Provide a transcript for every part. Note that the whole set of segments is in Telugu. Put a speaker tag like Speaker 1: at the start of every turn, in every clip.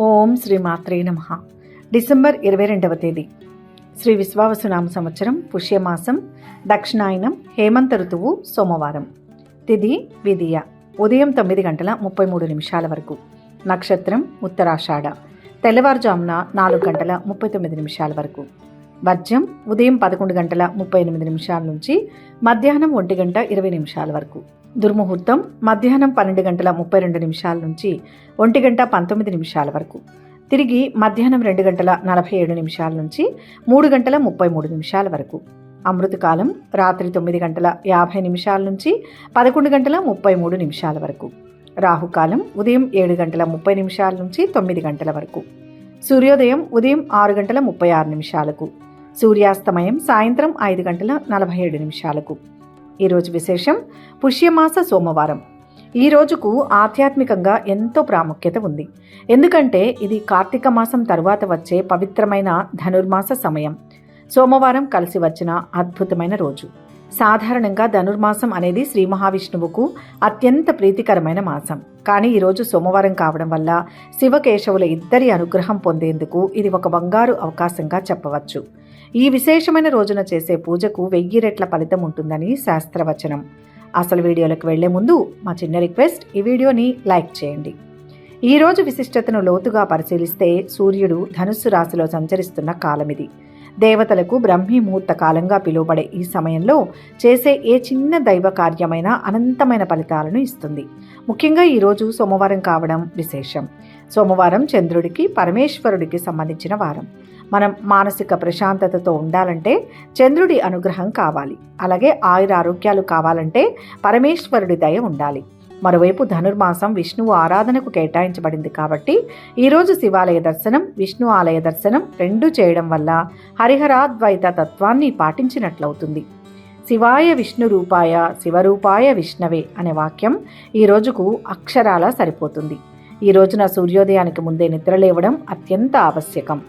Speaker 1: ఓం శ్రీ మాత్రే నమః. డిసెంబర్ 22వ తేదీ శ్రీ విశ్వావసునామ సంవత్సరం, పుష్యమాసం, దక్షిణాయనం, హేమంత ఋతువు, సోమవారం. తిథి విదియ, ఉదయం 9:33 వరకు. నక్షత్రం ఉత్తరాషాఢ, తెల్లవారుజామున 4:39 వరకు. వర్జం ఉదయం 11:38 నుంచి మధ్యాహ్నం 1:20 వరకు. దుర్ముహూర్తం మధ్యాహ్నం 12:32 నుంచి 1:19 వరకు. తిరిగి మధ్యాహ్నం 2:47 నుంచి 3:33 వరకు. అమృతకాలం రాత్రి 9:50 నుంచి 11:33 వరకు. రాహుకాలం ఉదయం 7:30 నుంచి 9 వరకు. సూర్యోదయం ఉదయం 6:36. సూర్యాస్తమయం సాయంత్రం 5:47. ఈరోజు విశేషం పుష్యమాస సోమవారం. ఈ రోజుకు ఆధ్యాత్మికంగా ఎంతో ప్రాముఖ్యత ఉంది. ఎందుకంటే ఇది కార్తీక మాసం తరువాత వచ్చే పవిత్రమైన ధనుర్మాస సమయం. సోమవారం కలిసి వచ్చిన అద్భుతమైన రోజు. సాధారణంగా ధనుర్మాసం అనేది శ్రీ మహావిష్ణువుకు అత్యంత ప్రీతికరమైన మాసం. కానీ ఈరోజు సోమవారం కావడం వల్ల శివకేశవుల ఇద్దరి అనుగ్రహం పొందేందుకు ఇది ఒక బంగారు అవకాశంగా చెప్పవచ్చు. ఈ విశేషమైన రోజున చేసే పూజకు 1000 రెట్ల ఫలితం ఉంటుందని శాస్త్రవచనం. అసలు వీడియోలకు వెళ్లే ముందు మా చిన్న రిక్వెస్ట్, ఈ వీడియోని లైక్ చేయండి. ఈ రోజు విశిష్టతను లోతుగా పరిశీలిస్తే సూర్యుడు ధనుస్సు రాశిలో సంచరిస్తున్న కాలమిది. దేవతలకు బ్రహ్మీ ముహూర్త కాలంగా పిలువబడే ఈ సమయంలో చేసే ఏ చిన్న దైవ కార్యమైనా అనంతమైన ఫలితాలను ఇస్తుంది. ముఖ్యంగా ఈరోజు సోమవారం కావడం విశేషం. సోమవారం చంద్రుడికి, పరమేశ్వరుడికి సంబంధించిన వారం. మనం మానసిక ప్రశాంతతతో ఉండాలంటే చంద్రుడి అనుగ్రహం కావాలి. అలాగే ఆయురారోగ్యాలు కావాలంటే పరమేశ్వరుడి దయ ఉండాలి. మరోవైపు ధనుర్మాసం విష్ణువు ఆరాధనకు కేటాయించబడింది కాబట్టి ఈరోజు శివాలయ దర్శనం, విష్ణు ఆలయ దర్శనం రెండూ చేయడం వల్ల హరిహరాద్వైత తత్వాన్ని పాటించినట్లవుతుంది. శివాయ విష్ణు రూపాయ శివరూపాయ విష్ణవే అనే వాక్యం ఈ రోజుకు అక్షరాల సరిపోతుంది. ఈ రోజున సూర్యోదయానికి ముందే నిద్రలేవడం అత్యంత ఆవశ్యకం.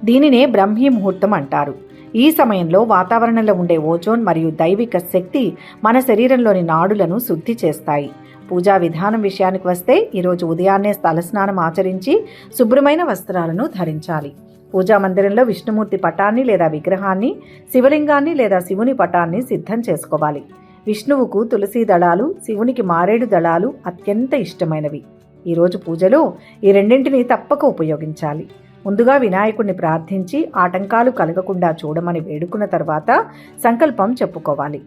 Speaker 1: దీనినే బ్రహ్మీ ముహూర్తం అంటారు. ఈ సమయంలో వాతావరణంలో ఉండే ఓజోన్ మరియు దైవిక శక్తి మన శరీరంలోని నాడులను శుద్ధి చేస్తాయి. పూజా విధానం విషయానికి వస్తే ఈరోజు ఉదయాన్నే తలస్నానం ఆచరించి శుభ్రమైన వస్త్రాలను ధరించాలి. పూజా మందిరంలో విష్ణుమూర్తి పటాన్ని లేదా విగ్రహాన్ని, శివలింగాన్ని లేదా శివుని పటాన్ని సిద్ధం చేసుకోవాలి. విష్ణువుకు తులసి దళాలు, శివునికి మారేడు దళాలు అత్యంత ఇష్టమైనవి. ఈరోజు పూజలో ఈ రెండింటిని తప్పక ఉపయోగించాలి. ముందుగా వినాయకుడిని ప్రార్థించి ఆటంకాలు కలగకుండా చూడమని వేడుకున్న తర్వాత సంకల్పం చెప్పుకోవాలి.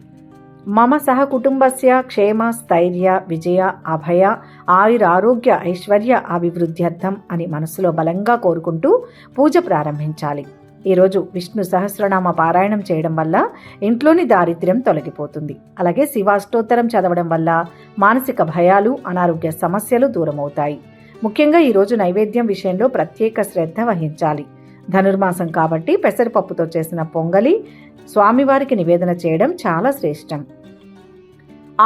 Speaker 1: మమ సహ కుటుంబస్య క్షేమ స్థైర్య విజయ అభయ ఆయురారోగ్య ఐశ్వర్య అభివృద్ధ్యర్థం అని మనసులో బలంగా కోరుకుంటూ పూజ ప్రారంభించాలి. ఈరోజు విష్ణు సహస్రనామ పారాయణం చేయడం వల్ల ఇంట్లోని దారిద్ర్యం తొలగిపోతుంది. అలాగే శివాష్టోత్తరం చదవడం వల్ల మానసిక భయాలు, అనారోగ్య సమస్యలు దూరమవుతాయి. ముఖ్యంగా ఈరోజు నైవేద్యం విషయంలో ప్రత్యేక శ్రద్ధ వహించాలి. ధనుర్మాసం కాబట్టి పెసరపప్పుతో చేసిన పొంగలి స్వామివారికి నివేదన చేయడం చాలా శ్రేష్టం.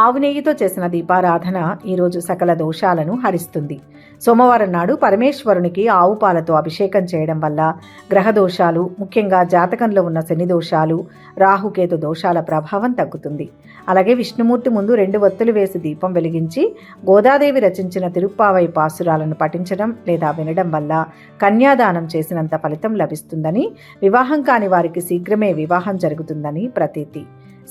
Speaker 1: ఆవు నెయ్యితో చేసిన దీపారాధన ఈరోజు సకల దోషాలను హరిస్తుంది. సోమవారం నాడు పరమేశ్వరునికి ఆవు పాలతో అభిషేకం చేయడం వల్ల గ్రహ దోషాలు, ముఖ్యంగా జాతకంలో ఉన్న శని దోషాలు, రాహుకేతు దోషాల ప్రభావం తగ్గుతుంది. అలాగే విష్ణుమూర్తి ముందు 2 ఒత్తులు వేసి దీపం వెలిగించి గోదాదేవి రచించిన తిరుప్పావై పాసురాలను పఠించడం లేదా వినడం వల్ల కన్యాదానం చేసినంత ఫలితం లభిస్తుందని, వివాహం కాని వారికి శీఘ్రమే వివాహం జరుగుతుందని ప్రతీతి.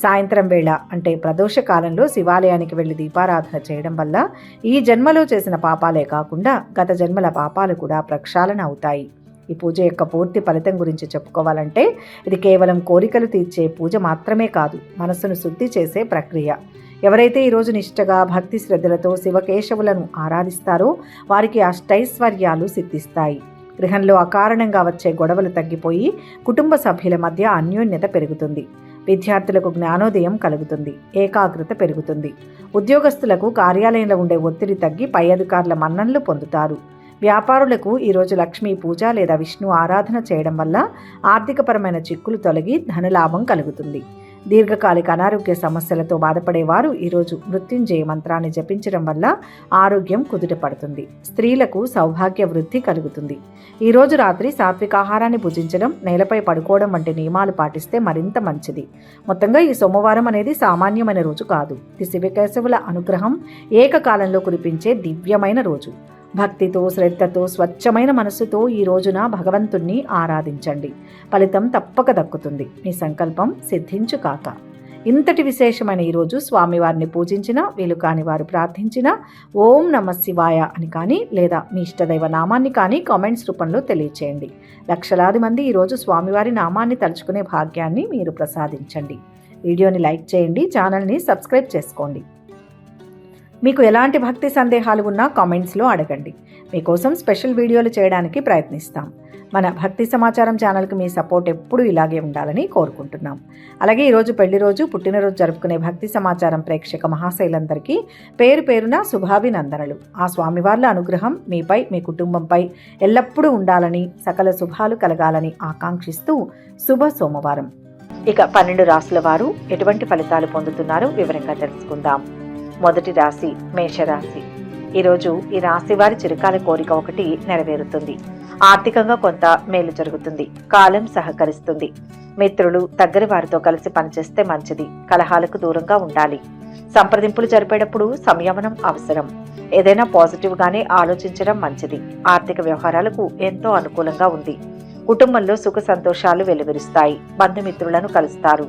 Speaker 1: సాయంత్రం వేళ అంటే ప్రదోష కాలంలో శివాలయానికి వెళ్లి దీపారాధన చేయడం వల్ల ఈ జన్మలో చేసిన పాపాలే కాకుండా గత జన్మల పాపాలు కూడా ప్రక్షాళన అవుతాయి. ఈ పూజ యొక్క పూర్తి ఫలితం గురించి చెప్పుకోవాలంటే ఇది కేవలం కోరికలు తీర్చే పూజ మాత్రమే కాదు, మనస్సును శుద్ధి చేసే ప్రక్రియ. ఎవరైతే ఈరోజు నిష్ఠగా భక్తి శ్రద్ధలతో శివకేశవులను ఆరాధిస్తారో వారికి అష్టైశ్వర్యాలు సిద్ధిస్తాయి. గృహంలో అకారణంగా వచ్చే గొడవలు తగ్గిపోయి కుటుంబ సభ్యుల మధ్య అన్యోన్యత పెరుగుతుంది. విద్యార్థులకు జ్ఞానోదయం కలుగుతుంది, ఏకాగ్రత పెరుగుతుంది. ఉద్యోగస్తులకు కార్యాలయంలో ఉండే ఒత్తిడి తగ్గి పై అధికారుల మన్ననలు పొందుతారు. వ్యాపారులకు ఈరోజు లక్ష్మీ పూజ లేదా విష్ణు ఆరాధన చేయడం వల్ల ఆర్థికపరమైన చిక్కులు తొలగి ధనలాభం కలుగుతుంది. దీర్ఘకాలిక అనారోగ్య సమస్యలతో బాధపడేవారు ఈరోజు మృత్యుంజయ మంత్రాన్ని జపించడం వల్ల ఆరోగ్యం కుదుటపడుతుంది. స్త్రీలకు సౌభాగ్య వృద్ధి కలుగుతుంది. ఈరోజు రాత్రి సాత్విక ఆహారాన్ని భుజించడం, నేలపై పడుకోవడం వంటి నియమాలు పాటిస్తే మరింత మంచిది. మొత్తంగా ఈ సోమవారం అనేది సామాన్యమైన రోజు కాదు. ఇది శివకేశవుల అనుగ్రహం ఏకకాలంలో కురిపించే దివ్యమైన రోజు. భక్తితో, శ్రద్ధతో, స్వచ్ఛమైన మనస్సుతో ఈ రోజున భగవంతుణ్ణి ఆరాధించండి. ఫలితం తప్పక దక్కుతుంది. మీ సంకల్పం సిద్ధించు కాక. ఇంతటి విశేషమైన ఈరోజు స్వామివారిని పూజించిన, వీలు కాని వారు ప్రార్థించిన ఓం నమ శివాయ అని కానీ లేదా మీ ఇష్టదైవ నామాన్ని కానీ కామెంట్స్ రూపంలో తెలియచేయండి. లక్షలాది మంది ఈరోజు స్వామివారి నామాన్ని తలుచుకునే భాగ్యాన్ని మీరు ప్రసాదించండి. వీడియోని లైక్ చేయండి, ఛానల్ని సబ్స్క్రైబ్ చేసుకోండి. మీకు ఎలాంటి భక్తి సందేహాలు ఉన్నా కామెంట్స్లో అడగండి. మీకోసం స్పెషల్ వీడియోలు చేయడానికి ప్రయత్నిస్తాం. మన భక్తి సమాచారం ఛానల్కి మీ సపోర్ట్ ఎప్పుడూ ఇలాగే ఉండాలని కోరుకుంటున్నాం. అలాగే ఈరోజు పెళ్లి రోజు, పుట్టినరోజు జరుపుకునే భక్తి సమాచారం ప్రేక్షక మహాశైలందరికీ పేరు పేరున శుభాభినందనలు. ఆ స్వామివార్ల అనుగ్రహం మీపై, మీ కుటుంబంపై ఎల్లప్పుడూ ఉండాలని, సకల శుభాలు కలగాలని ఆకాంక్షిస్తూ శుభ సోమవారం. ఇక 12 రాశుల వారు ఎటువంటి ఫలితాలు పొందుతున్నారో వివరంగా తెలుసుకుందాం. మొదటి రాశి మేషరాశి. ఈరోజు ఈ రాశి వారి చిరకాల కోరిక ఒకటి నెరవేరుతుంది. ఆర్థికంగా కొంత మేలు జరుగుతుంది. కాలం సహకరిస్తుంది. మిత్రులు, దగ్గర వారితో కలిసి పనిచేస్తే మంచిది. కలహాలకు దూరంగా ఉండాలి. సంప్రదింపులు జరిపేటప్పుడు సంయమనం అవసరం. ఏదైనా పాజిటివ్ గానే ఆలోచించడం మంచిది. ఆర్థిక వ్యవహారాలకు ఎంతో అనుకూలంగా ఉంది. కుటుంబంలో సుఖ సంతోషాలు వెలువరిస్తాయి. బంధుమిత్రులను కలుస్తారు.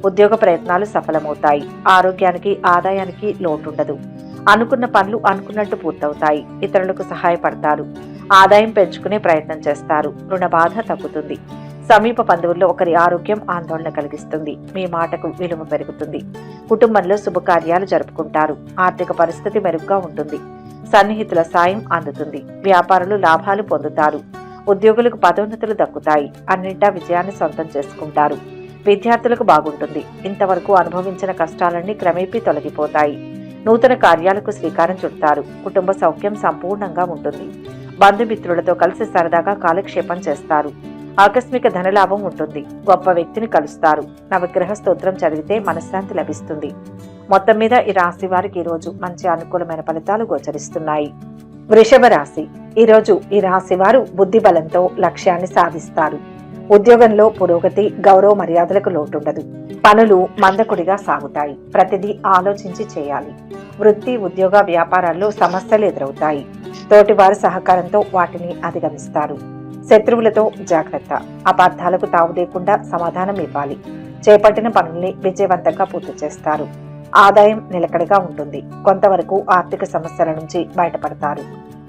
Speaker 1: ఉద్యోగ ప్రయత్నాలు సఫలమవుతాయి. ఆరోగ్యానికి, ఆదాయానికి లోటుండదు. అనుకున్న పనులు అనుకున్నట్టు పూర్తవుతాయి. ఇతరులకు సహాయపడతారు. ఆదాయం పెంచుకునే ప్రయత్నం చేస్తారు. రుణ బాధ తగ్గుతుంది. సమీప బంధువుల్లో ఒకరి ఆరోగ్యం ఆందోళన కలిగిస్తుంది. మీ మాటకు విలువ పెరుగుతుంది. కుటుంబంలో శుభకార్యాలు జరుపుకుంటారు. ఆర్థిక పరిస్థితి మెరుగ్గా ఉంటుంది. సన్నిహితుల సాయం అందుతుంది. వ్యాపారులు లాభాలు పొందుతారు. ఉద్యోగులకు పదోన్నతులు దక్కుతాయి. అన్నింటా విజయాన్ని సొంతం చేసుకుంటారు. విద్యార్థులకు బాగుంటుంది. ఇంతవరకు అనుభవించిన కష్టాలన్నీ క్రమేపీ తొలగిపోతాయి. నూతన కార్యాలకు శ్రీకారం చుడతారు. కుటుంబ సౌఖ్యం సంపూర్ణంగా ఉంటుంది. బంధుమిత్రులతో కలిసి సరదాగా కాలక్షేపం చేస్తారు. ఆకస్మిక ధనలాభం ఉంటుంది. గొప్ప వ్యక్తిని కలుస్తారు. నవగ్రహ స్తోత్రం చదివితే మనశ్శాంతి లభిస్తుంది. మొత్తం మీద ఈ రాశి వారికి ఈరోజు మంచి అనుకూలమైన ఫలితాలు గోచరిస్తున్నాయి. వృషభ రాశి. ఈరోజు ఈ రాశి వారు బుద్ధి బలంతో లక్ష్యాన్ని సాధిస్తారు. ఉద్యోగంలో పురోగతి, గౌరవ మర్యాదలకు లోటుండదు. పనులు మందకొడిగా సాగుతాయి. ప్రతిదీ ఆలోచించి చేయాలి. వృత్తి, ఉద్యోగ, వ్యాపారాల్లో సమస్యలు ఎదురవుతాయి. తోటివారి సహకారంతో వాటిని అధిగమిస్తారు. శత్రువులతో జాగ్రత్త. అపార్థాలకు తావు లేకుండా సమాధానం ఇవ్వాలి. చేపట్టిన పనుల్ని విజయవంతంగా పూర్తి చేస్తారు. ఆదాయం నిలకడగా ఉంటుంది. కొంతవరకు ఆర్థిక సమస్యల నుంచి బయటపడతారు.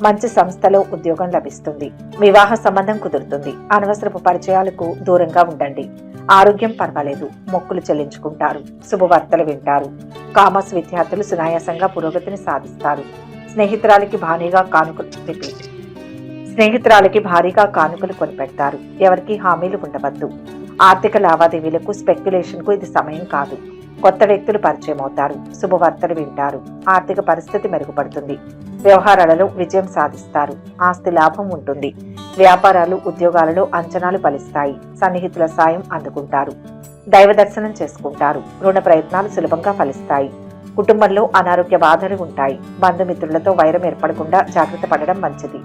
Speaker 1: మంచి సంస్థలో ఉద్యోగం లభిస్తుంది. వివాహ సంబంధం కుదురుతుంది. అనవసరపు పరిచయాలకు దూరంగా ఉండండి. ఆరోగ్యం పర్వాలేదు. మొక్కులు చెల్లించుకుంటారు. శుభవార్తలు వింటారు. కామర్స్ విద్యార్థులు సునాయాసంగా పురోగతిని సాధిస్తారు. స్నేహితురాలికి భారీగా కానుకలు కొనిపెడతారు. ఎవరికి హామీలు ఉండవద్దు. ఆర్థిక లావాదేవీలకు, స్పెక్యులేషన్ కు ఇది సమయం కాదు. కొత్త వ్యక్తులు పరిచయం అవుతారు. శుభవార్తలు వింటారు. ఆర్థిక పరిస్థితి మెరుగుపడుతుంది. వ్యవహారాలలో విజయం సాధిస్తారు. ఆస్తి లాభం ఉంటుంది. వ్యాపారాలు, ఉద్యోగాలలో అంచనాలు ఫలిస్తాయి. సన్నిహితుల సాయం అందుకుంటారు. దైవ దర్శనం చేసుకుంటారు. రుణ ప్రయత్నాలు సులభంగా ఫలిస్తాయి. కుటుంబంలో అనారోగ్య బాధలు ఉంటాయి. బంధుమిత్రులతో వైరం ఏర్పడకుండా జాగ్రత్త పడడం మంచిది.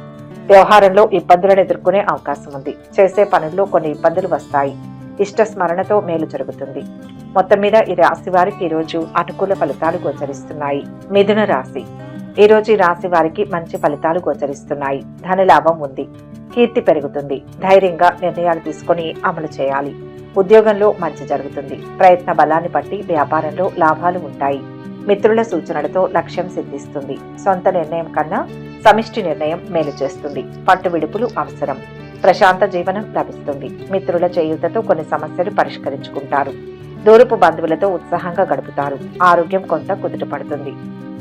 Speaker 1: వ్యవహారంలో ఇబ్బందులను ఎదుర్కొనే అవకాశం ఉంది. చేసే పనుల్లో కొన్ని ఇబ్బందులు వస్తాయి. ఇష్ట స్మరణతో మేలు జరుగుతుంది. మొత్తం మీద ఈ రాశి వారికి ఈరోజు అనుకూల ఫలితాలు గోచరిస్తున్నాయి. మిథున రాశి. ఈరోజు ఈ రాశి వారికి మంచి ఫలితాలు గోచరిస్తున్నాయి. ధనలాభం ఉంది. కీర్తి పెరుగుతుంది. ధైర్యంగా నిర్ణయాలు తీసుకుని అమలు చేయాలి. ఉద్యోగంలో మంచి జరుగుతుంది. ప్రయత్న బలాన్ని బట్టి వ్యాపారంలో లాభాలు ఉంటాయి. మిత్రుల సూచనలతో లక్ష్యం సిద్ధిస్తుంది. సొంత నిర్ణయం కన్నా సమిష్టి నిర్ణయం మేలు చేస్తుంది. పట్టు విడుపులు అవసరం. ప్రశాంత జీవనం లభిస్తుంది. మిత్రుల చేయూతతో కొన్ని సమస్యలు పరిష్కరించుకుంటారు. దూరపు బంధువులతో ఉత్సాహంగా గడుపుతారు. ఆరోగ్యం కొంత కుదుట పడుతుంది.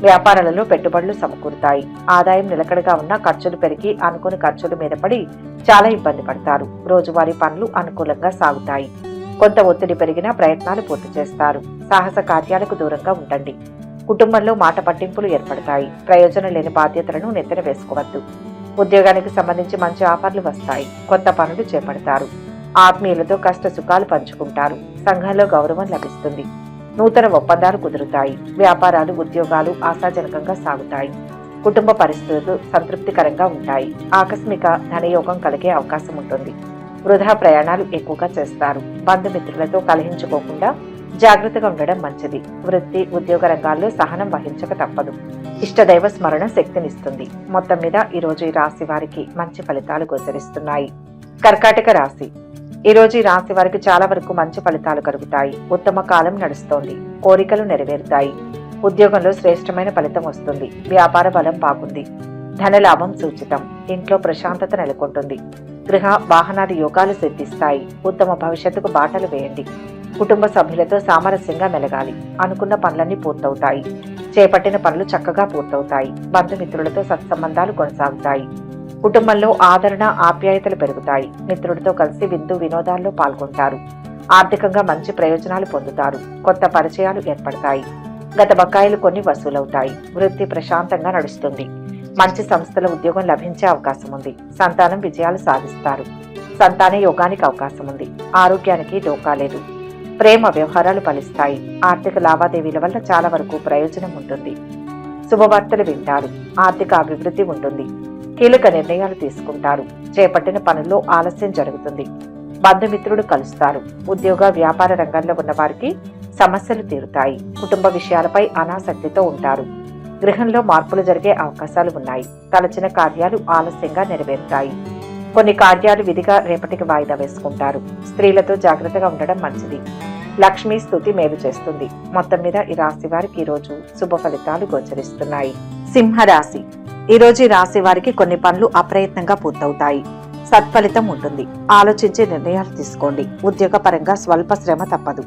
Speaker 1: వ్యాపారాలలో పెట్టుబడులు సమకూరుతాయి. ఆదాయం నిలకడగా ఉన్న ఖర్చులు పెరిగి అనుకుని ఖర్చుల మీద పడి చాలా ఇబ్బంది పడతారు. రోజువారీ పనులు అనుకూలంగా సాగుతాయి. కొంత ఒత్తిడి పెరిగినా ప్రయత్నాలు పూర్తి చేస్తారు. సాహస కార్యాలకు దూరంగా ఉండండి. కుటుంబంలో మాట పట్టింపులు ఏర్పడతాయి. ప్రయోజనం లేని బాధ్యతలను నెత్తిన వేసుకోవద్దు. ఉద్యోగానికి సంబంధించి మంచి ఆఫర్లు వస్తాయి. కొత్త పనులు చేపడతారు. ఆత్మీయులతో కష్ట సుఖాలు పంచుకుంటారు. సంఘంలో గౌరవం లభిస్తుంది. నూతన ఒప్పందాలు కుదురుతాయి. వ్యాపారాలు, ఉద్యోగాలు ఆశాజనకంగా సాగుతాయి. కుటుంబ పరిస్థితులు సంతృప్తికరంగా ఉంటాయి. ఆకస్మిక ధనయోగం కలిగే అవకాశం ఉంటుంది. వృధా ప్రయాణాలు ఎక్కువగా చేస్తారు. బంధుమిత్రులతో కలహించుకోకుండా జాగ్రత్తగా ఉండడం మంచిది. వృత్తి, ఉద్యోగ రంగాల్లో సహనం వహించక తప్పదు. ఇష్టదైవ స్మరణ శక్తినిస్తుంది. మొత్తం మీద ఈరోజు ఈ రాశి వారికి మంచి ఫలితాలు గోచరిస్తున్నాయి. కర్కాటక రాశి. ఈరోజు ఈ రాశి వారికి చాలా వరకు మంచి ఫలితాలు కలుగుతాయి. ఉత్తమ కాలం నడుస్తోంది. కోరికలు నెరవేరుతాయి. ఉద్యోగంలో శ్రేష్టమైన ఫలితం వస్తుంది. వ్యాపార బలం బాగుంది. ధనలాభం సూచితం. ఇంట్లో ప్రశాంతత నెలకొంటుంది. గృహ వాహనాది యోగాలు సిద్ధిస్తాయి. ఉత్తమ భవిష్యత్తుకు బాటలు వేయండి. కుటుంబ సభ్యులతో సామరస్యంగా మెలగాలి. అనుకున్న పనులన్నీ పూర్తవుతాయి. చేపట్టిన పనులు చక్కగా పూర్తవుతాయి. బంధుమిత్రులతో సత్సంబంధాలు కొనసాగుతాయి. కుటుంబంలో ఆదరణ ఆప్యాయతలు పెరుగుతాయి. మిత్రులతో కలిసి విందు వినోదాల్లో పాల్గొంటారు. ఆర్థికంగా మంచి ప్రయోజనాలు పొందుతారు. కొత్త పరిచయాలు ఏర్పడతాయి. గత బకాయిలు కొన్ని వసూలవుతాయి. వృత్తి ప్రశాంతంగా నడుస్తుంది. మంచి సంస్థల ఉద్యోగం లభించే అవకాశం ఉంది. సంతానం విజయాలు సాధిస్తారు. సంతాన యోగానికి అవకాశం ఉంది. ఆరోగ్యానికి డోకా లేదు. ప్రేమ వ్యవహారాలు ఫలిస్తాయి. ఆర్థిక లావాదేవీల వల్ల చాలా వరకు ప్రయోజనం ఉంటుంది. శుభవార్తలు వింటారు. ఆర్థిక అభివృద్ధి ఉంటుంది. కీలక నిర్ణయాలు తీసుకుంటారు. చేపట్టిన పనుల్లో ఆలస్యం జరుగుతుంది. బంధుమిత్రులు కలుస్తారు. ఉద్యోగ వ్యాపార రంగంలో ఉన్న వారికి సమస్యలు తీరుతాయి. కుటుంబ విషయాలపై అనాసక్తితో ఉంటారు. గృహంలో మార్పులు జరిగే అవకాశాలు ఉన్నాయి. తలచిన కార్యాలు ఆలస్యంగా నెరవేరుతాయి. కొన్ని కార్యాలు విధిగా రేపటికి వాయిదా వేసుకుంటారు. స్త్రీలతో జాగ్రత్తగా ఉండడం మంచిది. లక్ష్మీ స్తుతి మేలు చేస్తుంది. మొత్తం మీద ఈ రాశి వారికి ఈరోజు శుభ ఫలితాలు గోచరిస్తున్నాయి. సింహరాశి. ఈరోజు ఈ రాశి వారికి కొన్ని పనులు అప్రయత్నంగా పూర్తవుతాయి. సత్ఫలితం ఉంటుంది. ఆలోచించి నిర్ణయాలు తీసుకోండి. ఉద్యోగపరంగా స్వల్ప శ్రమ తప్పదు.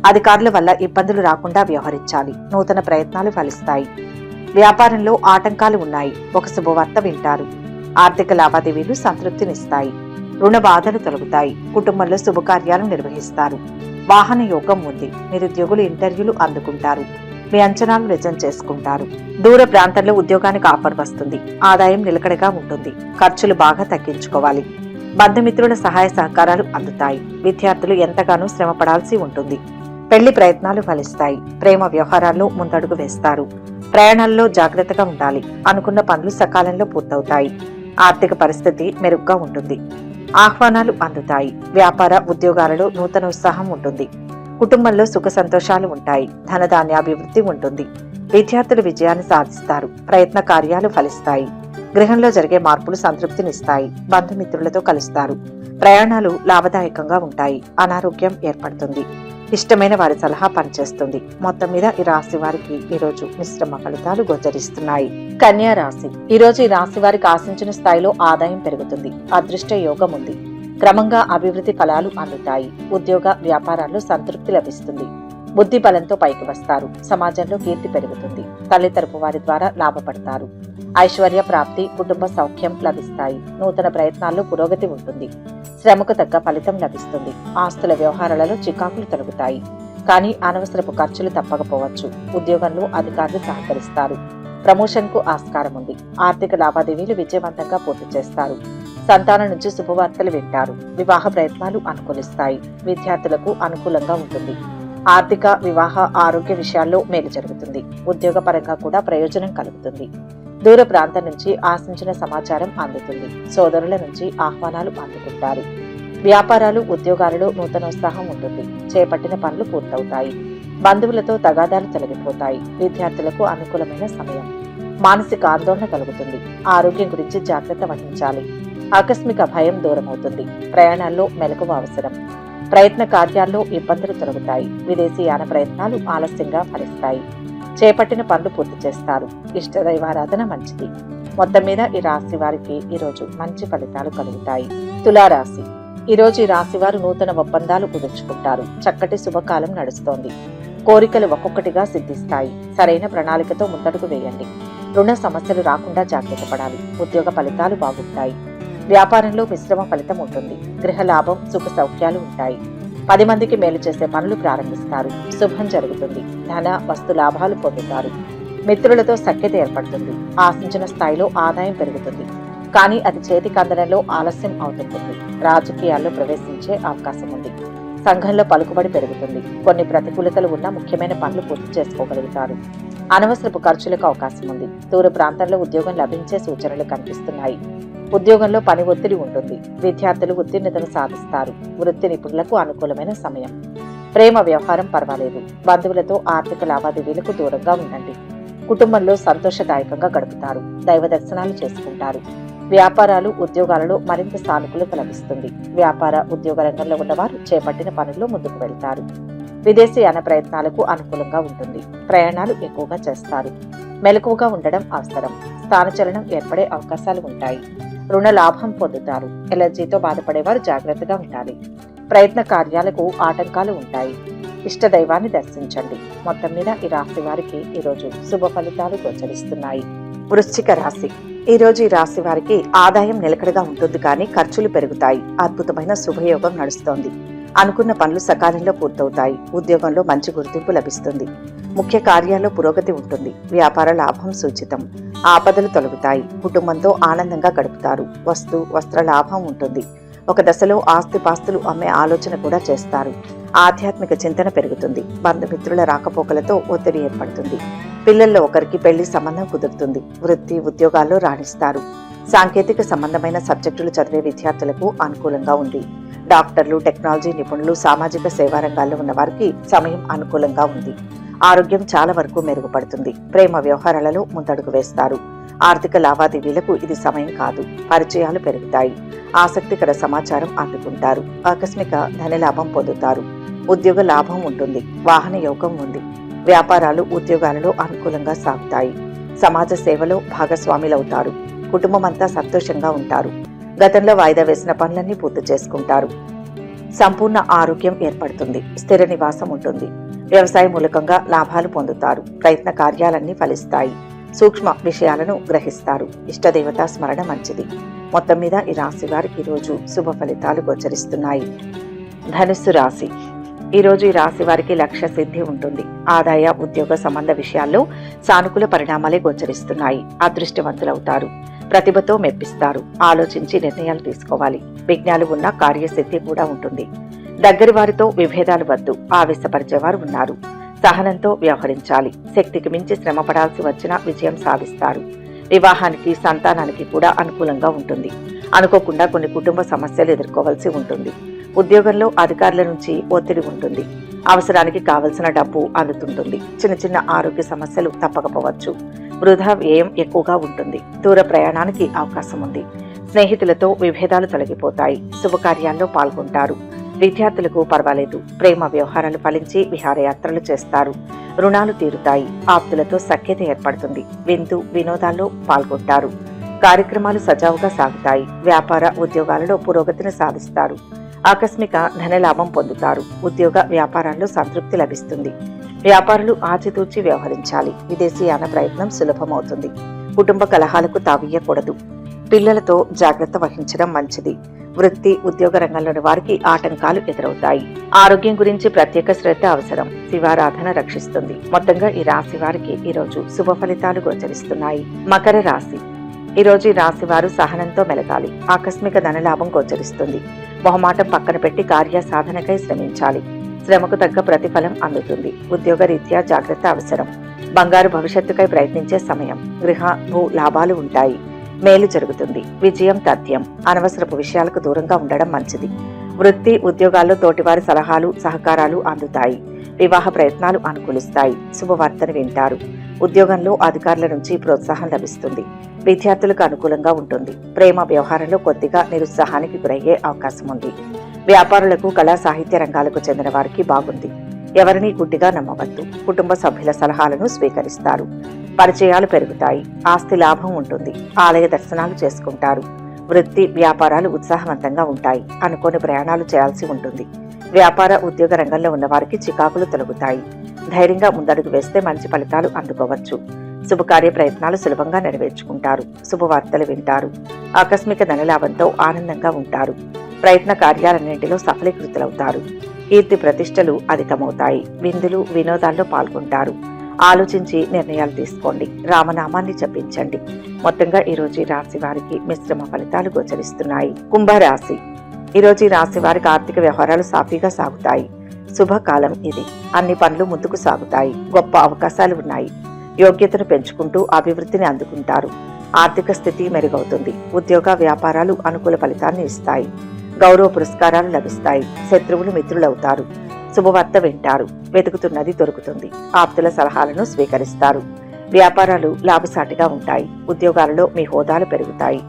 Speaker 1: అధికారుల వల్ల ఇబ్బందులు రాకుండా వ్యవహరించాలి. నూతన ప్రయత్నాలు ఫలిస్తాయి. వ్యాపారంలో ఆటంకాలు ఉన్నాయి. ఒక శుభవార్త వింటారు. ఆర్థిక లావాదేవీలు సంతృప్తినిస్తాయి. రుణ బాధలు తొలగుతాయి. కుటుంబంలో శుభకార్యాలు నిర్వహిస్తారు. వాహన యోగం ఉంది. నిరుద్యోగులు ఇంటర్వ్యూలు అందుకుంటారు. మీ అంచనాలు నిజం చేసుకుంటారు. దూర ప్రాంతంలో ఉద్యోగానికి ఆఫర్ వస్తుంది. ఆదాయం నిలకడగా ఉంటుంది. ఖర్చులు బాగా తగ్గించుకోవాలి. బంధుమిత్రుల సహాయ సహకారాలు అందుతాయి. విద్యార్థులు ఎంతగానో శ్రమ పడాల్సి ఉంటుంది. పెళ్లి ప్రయత్నాలు ఫలిస్తాయి. ప్రేమ వ్యవహారాల్లో ముందడుగు వేస్తారు. ప్రయాణాల్లో జాగ్రత్తగా ఉండాలి. అనుకున్న పనులు సకాలంలో పూర్తవుతాయి. ఆర్థిక పరిస్థితి మెరుగ్గా ఉంటుంది. ఆహ్వానాలు అందుతాయి. వ్యాపార ఉద్యోగాలలో నూతన ఉత్సాహం ఉంటుంది. కుటుంబంలో సుఖ సంతోషాలు ఉంటాయి. ధనధాన్యాభివృద్ధి ఉంటుంది. విద్యార్థులు విజయాన్ని సాధిస్తారు. ప్రయత్న కార్యాలు ఫలిస్తాయి. గృహంలో జరిగే మార్పులు సంతృప్తినిస్తాయి. బంధుమిత్రులతో కలుస్తారు. ప్రయాణాలు లాభదాయకంగా ఉంటాయి. అనారోగ్యం ఏర్పడుతుంది. ఇష్టమైన వారి సలహా పనిచేస్తుంది. మొత్తం మీద ఈ రాశి వారికి ఈరోజు మిశ్రమ ఫలితాలు గోచరిస్తున్నాయి. కన్యా రాశి. ఈరోజు ఈ రాశి వారికి ఆశించిన స్థాయిలో ఆదాయం పెరుగుతుంది. అదృష్ట యోగం ఉంది. క్రమంగా అభివృద్ధి ఫలాలు అందుతాయి. ఉద్యోగ వ్యాపారాల్లో సంతృప్తి లభిస్తుంది. బుద్ధి బలంతో పైకి వస్తారు. సమాజంలో కీర్తి పెరుగుతుంది. తల్లి తరపు వారి ద్వారా లాభపడతారు. ఐశ్వర్య ప్రాప్తి, కుటుంబ సౌఖ్యం లభిస్తాయి. నూతన ప్రయత్నాల్లో పురోగతి ఉంటుంది. శ్రమకు తగ్గ ఫలితం లభిస్తుంది. ఆస్తుల వ్యవహారాలలో చికాకులు తొలగుతాయి. కానీ అనవసరపు ఖర్చులు తప్పకపోవచ్చు. ఉద్యోగంలో అధికారులు సహకరిస్తారు. ప్రమోషన్ కు ఆస్కారం ఉంది. ఆర్థిక లావాదేవీలు విజయవంతంగా పూర్తి చేస్తారు. సంతానం నుంచి శుభవార్తలు వింటారు. వివాహ ప్రయత్నాలు అనుకూలిస్తాయి. విద్యార్థులకు అనుకూలంగా ఉంటుంది. ఆర్థిక, వివాహ, ఆరోగ్య విషయాల్లో మేలు జరుగుతుంది. ఉద్యోగ పరంగా కూడా ప్రయోజనం కలుగుతుంది. దూర ప్రాంతం నుంచి ఆశించిన సమాచారం అందుతుంది. సోదరుల నుంచి ఆహ్వానాలు అందుకుంటారు. వ్యాపారాలు, ఉద్యోగాలలో నూతనోత్సాహం ఉంటుంది. చేపట్టిన పనులు పూర్తవుతాయి. బంధువులతో తగాదాలు తొలగిపోతాయి. విద్యార్థులకు అనుకూలమైన సమయం. మానసిక ఆందోళన కలుగుతుంది. ఆరోగ్యం గురించి జాగ్రత్త వహించాలి. ఆకస్మిక భయం దూరమవుతుంది. ప్రయాణాల్లో మెలకువ అవసరం. ప్రయత్న కార్యాల్లో ఇబ్బందులు తొలగుతాయి. విదేశీయాన ప్రయత్నాలు ఆలస్యంగా ఫలిస్తాయి. చేపట్టిన పనులు పూర్తి చేస్తారు. ఇష్టదైవారాధన మంచిది. మొత్తం మీద ఈ రాశి వారికి ఈరోజు మంచి ఫలితాలు కలుగుతాయి. తులారాశి. ఈరోజు ఈ రాశి వారు నూతన ఒప్పందాలు కుదుర్చుకుంటారు. చక్కటి శుభకాలం నడుస్తోంది. కోరికలు ఒక్కొక్కటిగా సిద్ధిస్తాయి. సరైన ప్రణాళికతో ముందడుగు వేయండి. రుణ సమస్యలు రాకుండా జాగ్రత్త పడాలి. ఉద్యోగ ఫలితాలు బాగుంటాయి. వ్యాపారంలో మిశ్రమ ఫలితం ఉంటుంది. గృహ లాభం, సుఖ సౌఖ్యాలు ఉంటాయి. 10 మందికి మేలు చేసే పనులు ప్రారంభిస్తారు. శుభం జరుగుతుంది. ధన, వస్తు లాభాలు పొందుతారు. మిత్రులతో సఖ్యత ఏర్పడుతుంది. ఆశించిన స్థాయిలో ఆదాయం పెరుగుతుంది. కానీ అది చేతికి అందడంలో ఆలస్యం అవుతుంటుంది. రాజకీయాల్లో ప్రవేశించే అవకాశం ఉంది. సంఘంలో పలుకుబడి పెరుగుతుంది. కొన్ని ప్రతికూలతలు ఉన్న ముఖ్యమైన పనులు పూర్తి చేసుకోగలుగుతారు. అనవసరపు ఖర్చులకు అవకాశం ఉంది. దూర ప్రాంతంలో ఉద్యోగం లభించే సూచనలు కనిపిస్తున్నాయి. ఉద్యోగంలో పని ఒత్తిడి ఉంటుంది. విద్యార్థులు ఉత్తీర్ణతను సాధిస్తారు. వృత్తి నిపుణులకు అనుకూలమైన సమయం. ప్రేమ వ్యవహారం పర్వాలేదు. బంధువులతో ఆర్థిక లావాదేవీలకు దూరంగా ఉండండి. కుటుంబంలో సంతోషదాయకంగా గడుపుతారు. దైవ దర్శనాలు చేసుకుంటారు. వ్యాపారాలు, ఉద్యోగాలలో మరింత సానుకూలత లభిస్తుంది. వ్యాపార, ఉద్యోగ రంగంలో ఉన్నవారు చేపట్టిన పనుల్లో ముందుకు వెళ్తారు. విదేశీయాన ప్రయత్నాలకు అనుకూలంగా ఉంటుంది. ప్రయాణాలు ఎక్కువగా చేస్తారు. మెలకువగా ఉండడం అవసరం. స్థానచలనం ఏర్పడే అవకాశాలు ఉంటాయి. రుణ లాభం పొందుతారు. ఎలర్జీతో బాధపడేవారు జాగ్రత్తగా ఉండాలి. ప్రయత్న కార్యాలకు ఆటంకాలు ఉంటాయి. ఇష్ట దైవాన్ని దర్శించండి. మొత్తం మీద ఈ రాశి వారికి ఈరోజు శుభ ఫలితాలు గోచరిస్తున్నాయి. వృశ్చిక రాశి. ఈ రోజు ఈ రాశి వారికి ఆదాయం నిలకడగా ఉంటుంది, కానీ ఖర్చులు పెరుగుతాయి. అద్భుతమైన శుభయోగం నడుస్తోంది. అనుకున్న పనులు సకాలంలో పూర్తవుతాయి. ఉద్యోగంలో మంచి గుర్తింపు లభిస్తుంది. ముఖ్య కార్యాల్లో పురోగతి ఉంటుంది. వ్యాపార లాభం సూచితం. ఆపదలు తొలగుతాయి. కుటుంబంతో ఆనందంగా గడుపుతారు. వస్త్ర లాభం ఉంటుంది. ఒక దశలో ఆస్తిపాస్తులు అమ్మే ఆలోచన కూడా చేస్తారు. ఆధ్యాత్మిక చింతన పెరుగుతుంది. బంధుమిత్రుల రాకపోకలతో ఒత్తిడి ఏర్పడుతుంది. పిల్లల్లో ఒకరికి పెళ్లి సంబంధం కుదురుతుంది. వృత్తి, ఉద్యోగాల్లో రాణిస్తారు. సాంకేతిక సంబంధమైన సబ్జెక్టులు చదివే విద్యార్థులకు అనుకూలంగా ఉంది. డాక్టర్లు, టెక్నాలజీ నిపుణులు, సామాజిక సేవా రంగాల్లో ఉన్న వారికి సమయం అనుకూలంగా ఉంది. ఆరోగ్యం చాలా వరకు మెరుగుపడుతుంది. ప్రేమ వ్యవహారాలలో ముందడుగు వేస్తారు. ఆర్థిక లావాదేవీలకు ఇది సమయం కాదు. పరిచయాలు పెరుగుతాయి. ఆసక్తికర సమాచారం అందుకుంటారు. ఆకస్మిక ధనలాభం పొందుతారు. ఉద్యోగ లాభం ఉంటుంది. వాహన యోగం ఉంది. వ్యాపారాలు, ఉద్యోగాలలో అనుకూలంగా సాగుతాయి. సమాజ సేవలో భాగస్వాములవుతారు. కుటుంబమంతా సంతోషంగా ఉంటారు. గతంలో వాయిదా వేసిన పనులన్నీ పూర్తి చేసుకుంటారు. సంపూర్ణ ఆరోగ్యం ఏర్పడుతుంది. స్థిర నివాసం ఉంటుంది. వ్యవసాయ మూలకంగా లాభాలు పొందుతారు. ప్రయత్న కార్యాలన్నీ ఫలిస్తాయి. సూక్ష్మ విషయాలను గ్రహిస్తారు. ఇష్టదేవతా స్మరణ మంచిది. మొత్తం మీద ఈ రాశి వారికి ఈరోజు శుభ ఫలితాలు గోచరిస్తున్నాయి. ధనుస్సు రాశి. ఈరోజు ఈ రాశి వారికి లక్ష్య సిద్ధి ఉంటుంది. ఆదాయ, ఉద్యోగ సంబంధ విషయాల్లో సానుకూల పరిణామాలే గోచరిస్తున్నాయి. అదృష్టవంతులవుతారు. ప్రతిభతో మెప్పిస్తారు. ఆలోచించి నిర్ణయాలు తీసుకోవాలి. విఘ్నాలు ఉన్న కార్యసిద్ధి కూడా ఉంటుంది. దగ్గరి వారితో విభేదాలు వద్దు. ఆవేశపరిచేవారు ఉన్నారు. సహనంతో వ్యవహరించాలి. శక్తికి మించి శ్రమ పడాల్సి వచ్చినా విజయం సాధిస్తారు. వివాహానికి, సంతానానికి కూడా అనుకూలంగా ఉంటుంది. అనుకోకుండా కొన్ని కుటుంబ సమస్యలు ఎదుర్కోవాల్సి ఉంటుంది. ఉద్యోగంలో అధికారుల నుంచి ఒత్తిడి ఉంటుంది. అవసరానికి కావలసిన డబ్బు అందుతుంటుంది. చిన్న చిన్న ఆరోగ్య సమస్యలు తప్పకపోవచ్చు. వృధా వ్యయం ఎక్కువగా ఉంటుంది. దూర ప్రయాణానికి అవకాశం ఉంది. స్నేహితులతో విభేదాలు తొలగిపోతాయి. శుభకార్యాల్లో పాల్గొంటారు. విద్యార్థులకు పర్వాలేదు. ప్రేమ వ్యవహారాలు ఫలించి విహారయాత్రలు చేస్తారు. రుణాలు తీరుతాయి. ఆప్తులతో సఖ్యత ఏర్పడుతుంది. వినోదాల్లో పాల్గొంటారు. కార్యక్రమాలు సజావుగా సాగుతాయి. వ్యాపార, ఉద్యోగాలలో పురోగతిని సాధిస్తారు. ఆకస్మిక ధనలాభం పొందుతారు. ఉద్యోగ వ్యాపారాల్లో సంతృప్తి లభిస్తుంది. వ్యాపారులు ఆచితూచి వ్యవహరించాలి. విదేశీయాన ప్రయత్నం సులభమవుతుంది. కుటుంబ కలహాలకు తావీయకూడదు. పిల్లలతో జాగ్రత్త వహించడం మంచిది. వృత్తి, ఉద్యోగ రంగంలోని వారికి ఆటంకాలు ఎదురవుతాయి. ఆరోగ్యం గురించి ప్రత్యేక శ్రద్ధ అవసరం. శివారాధన రక్షిస్తుంది. మొత్తంగా ఈ రాశి వారికి ఈరోజు శుభ ఫలితాలు గోచరిస్తున్నాయి. మకర రాశి. ఈరోజు ఈ రాశి వారు సహనంతో మెలగాలి. ఆకస్మిక ధనలాభం గోచరిస్తుంది. మొహమాటం పక్కన పెట్టి కార్య సాధనకై శ్రమించాలి. శ్రమకు తగ్గ ప్రతిఫలం అందుతుంది. ఉద్యోగ రీత్యా జాగ్రత్త అవసరం. బంగారు భవిష్యత్తుకై ప్రయత్నించే సమయం. గృహ, భూ లాభాలు ఉంటాయి. మేలు జరుగుతుంది. విజయం తథ్యం. అనవసరపు విషయాలకు దూరంగా ఉండడం మంచిది. వృత్తి, ఉద్యోగాల్లో తోటివారి సలహాలు, సహకారాలు అందుతాయి. వివాహ ప్రయత్నాలు అనుకూలిస్తాయి. శుభవార్తను వింటారు. ఉద్యోగంలో అధికారుల నుంచి ప్రోత్సాహం లభిస్తుంది. విద్యార్థులకు అనుకూలంగా ఉంటుంది. ప్రేమ వ్యవహారంలో కొద్దిగా నిరుత్సాహానికి గురయ్యే అవకాశం ఉంది. వ్యాపారులకు, కళా సాహిత్య రంగాలకు చెందిన వారికి బాగుంది. ఎవరినీ గుడ్డిగా నమ్మవద్దు. కుటుంబ సభ్యుల సలహాలను స్వీకరిస్తారు. పరిచయాలు పెరుగుతాయి. ఆస్తి లాభం ఉంటుంది. ఆలయ దర్శనాలు చేసుకుంటారు. వృత్తి, వ్యాపారాలు ఉత్సాహవంతంగా ఉంటాయి. అనుకోని ప్రయాణాలు చేయాల్సి ఉంటుంది. వ్యాపార, ఉద్యోగ రంగంలో ఉన్న వారికి చికాకులు తొలగుతాయి. ధైర్యంగా ముందడుగు వేస్తే మంచి ఫలితాలు అందుకోవచ్చు. శుభకార్య ప్రయత్నాలు సులభంగా నెరవేర్చుకుంటారు. శుభవార్తలు వింటారు. ఆకస్మిక ధనలాభంతో ఆనందంగా ఉంటారు. ప్రయత్న కార్యాలన్నింటిలో సఫలీకృతులవుతారు. కీర్తి ప్రతిష్టలు అధికమవుతాయి. విందులు, వినోదాల్లో పాల్గొంటారు. ఆలోచించి నిర్ణయాలు తీసుకోండి. రామనామాన్ని జపించండి. మొత్తంగా ఈరోజు ఈ రాశి వారికి మిశ్రమ ఫలితాలు గోచరిస్తున్నాయి. కుంభరాశి. ఈరోజు ఈ రాశి వారికి ఆర్థిక వ్యవహారాలు సాఫీగా సాగుతాయి. శుభకాలం ఇది. అన్ని పనులు ముందుకు సాగుతాయి. గొప్ప అవకాశాలు ఉన్నాయి. యోగ్యతను పెంచుకుంటూ అభివృద్ధిని అందుకుంటారు. ఆర్థిక స్థితి మెరుగవుతుంది. ఉద్యోగ వ్యాపారాలు అనుకూల ఫలితాన్ని ఇస్తాయి. గౌరవ పురస్కారాలు లభిస్తాయి. శత్రువులు మిత్రులవుతారు. శుభవార్త వింటారు. వెతుకుతున్నది దొరుకుతుంది. ఆప్తుల సలహాలను స్వీకరిస్తారు. వ్యాపారాలు లాభసాటిగా ఉంటాయి. ఉద్యోగాలలో మీ హోదాలు పెరుగుతాయి.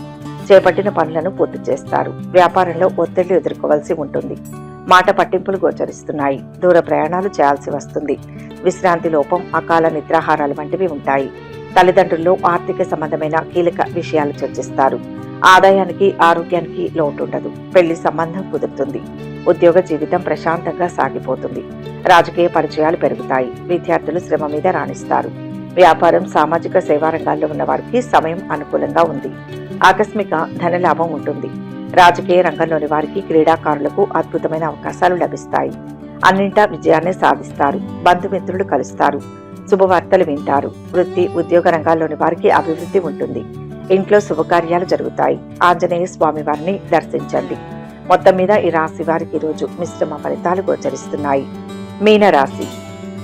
Speaker 1: చేపట్టిన పనులను పూర్తి చేస్తారు. వ్యాపారంలో ఒత్తిళ్లు ఎదుర్కోవాల్సి ఉంటుంది. మాట పట్టింపులు గోచరిస్తున్నాయి. దూర ప్రయాణాలు చేయాల్సి వస్తుంది. విశ్రాంతి లోపం, అకాల నిద్రాహారాలు వంటివి ఉంటాయి. తల్లిదండ్రుల్లో ఆర్థిక సంబంధమైన కీలక విషయాలు చర్చిస్తారు. ఆదాయానికి, ఆరోగ్యానికి లోటుండదు. పెళ్లి సంబంధం కుదురుతుంది. ఉద్యోగ జీవితం ప్రశాంతంగా సాగిపోతుంది. రాజకీయ పరిచయాలు పెరుగుతాయి. విద్యార్థులు శ్రమ మీద రాణిస్తారు. వ్యాపారం, సామాజిక సేవా రంగాల్లో ఉన్న వారికి సమయం అనుకూలంగా ఉంది. ఆకస్మిక ధనలాభం ఉంటుంది. రాజకీయ రంగంలోని వారికి, క్రీడాకారులకు అద్భుతమైన అవకాశాలు లభిస్తాయి. అన్నింటా విజయాన్ని సాధిస్తారు. బంధుమిత్రులు కలుస్తారు. శుభవార్తలు వింటారు. వృత్తి, ఉద్యోగ రంగాల్లోని వారికి అభివృద్ధి ఉంటుంది. ఇంట్లో శుభకార్యాలు జరుగుతాయి. ఆంజనేయ స్వామి వారిని దర్శించండి. మొత్తం మీద ఈ రాశి వారికి ఈరోజు మిశ్రమ ఫలితాలు గోచరిస్తున్నాయి. మీన రాశి.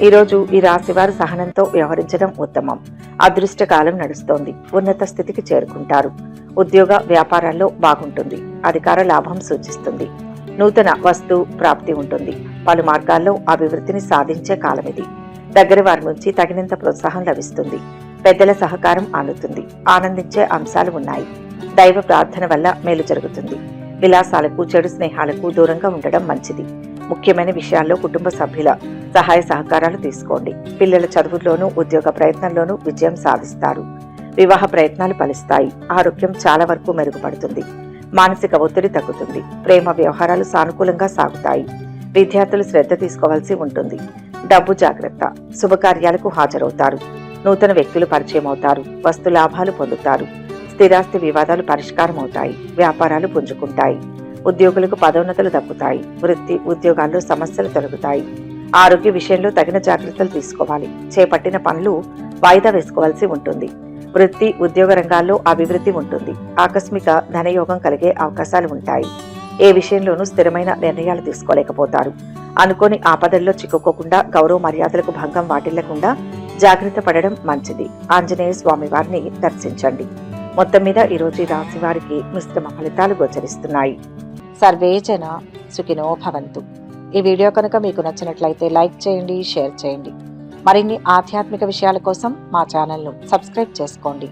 Speaker 1: ఈరోజు ఈ రాశి వారు సహనంతో వ్యవహరించడం ఉత్తమం. అదృష్టకాలం నడుస్తోంది. ఉన్నత స్థితికి చేరుకుంటారు. ఉద్యోగ వ్యాపారాల్లో బాగుంటుంది. అధికార లాభం సూచిస్తుంది. నూతన వస్తు ప్రాప్తి ఉంటుంది. పలు మార్గాల్లో అభివృద్ధిని సాధించే కాలం ఇది. దగ్గర వారి నుంచి తగినంత ప్రోత్సాహం లభిస్తుంది. పెద్దల సహకారం అందుతుంది. ఆనందించే అంశాలు ఉన్నాయి. దైవ ప్రార్థన వల్ల మేలు జరుగుతుంది. విలాసాలకు, చెడు స్నేహాలకు దూరంగా ఉండడం మంచిది. ముఖ్యమైన విషయాల్లో కుటుంబ సభ్యుల సహాయ సహకారాలు తీసుకోండి. పిల్లల చదువుల్లోనూ, ఉద్యోగ ప్రయత్నంలోనూ విజయం సాధిస్తారు. వివాహ ప్రయత్నాలు ఫలిస్తాయి. ఆరోగ్యం చాలా వరకు మెరుగుపడుతుంది. మానసిక ఒత్తిడి తగ్గుతుంది. ప్రేమ వ్యవహారాలు సానుకూలంగా సాగుతాయి. విద్యార్థులు శ్రద్ధ తీసుకోవాల్సి ఉంటుంది. డబ్బు జాగ్రత్త. శుభకార్యాలకు హాజరవుతారు. నూతన వ్యక్తులు పరిచయం అవుతారు. వస్తు లాభాలు పొందుతారు. స్థిరాస్తి వివాదాలు పరిష్కారం అవుతాయి. వ్యాపారాలు పుంజుకుంటాయి. ఉద్యోగులకు పదోన్నతులు దక్కుతాయి. వృత్తి, ఉద్యోగాల్లో సమస్యలు తొలగుతాయి. ఆరోగ్య విషయంలో తగిన జాగ్రత్తలు తీసుకోవాలి. చేపట్టిన పనులు వాయిదా వేసుకోవాల్సి ఉంటుంది. వృత్తి, ఉద్యోగ రంగాల్లో అభివృద్ధి ఉంటుంది. ఆకస్మిక ధనయోగం కలిగే అవకాశాలు ఉంటాయి. ఏ విషయంలోనూ స్థిరమైన నిర్ణయాలు తీసుకోలేకపోతారు. అనుకోని ఆపదల్లో చిక్కుకోకుండా, గౌరవ మర్యాదలకు భంగం వాటిల్లకుండా జాగ్రత్త పడడం మంచిది. ఆంజనేయ స్వామి వారిని దర్శించండి. మొత్తం మీద ఈరోజు ఈ రాశి వారికి మిశ్రమ ఫలితాలు గోచరిస్తున్నాయి. సర్వే జన సుఖినో భవంతు. ఈ వీడియో కనుక మీకు నచ్చినట్లయితే లైక్ చేయండి, షేర్ చేయండి. మరిన్ని ఆధ్యాత్మిక విషయాల కోసం మా ఛానల్ను సబ్స్క్రైబ్ చేసుకోండి.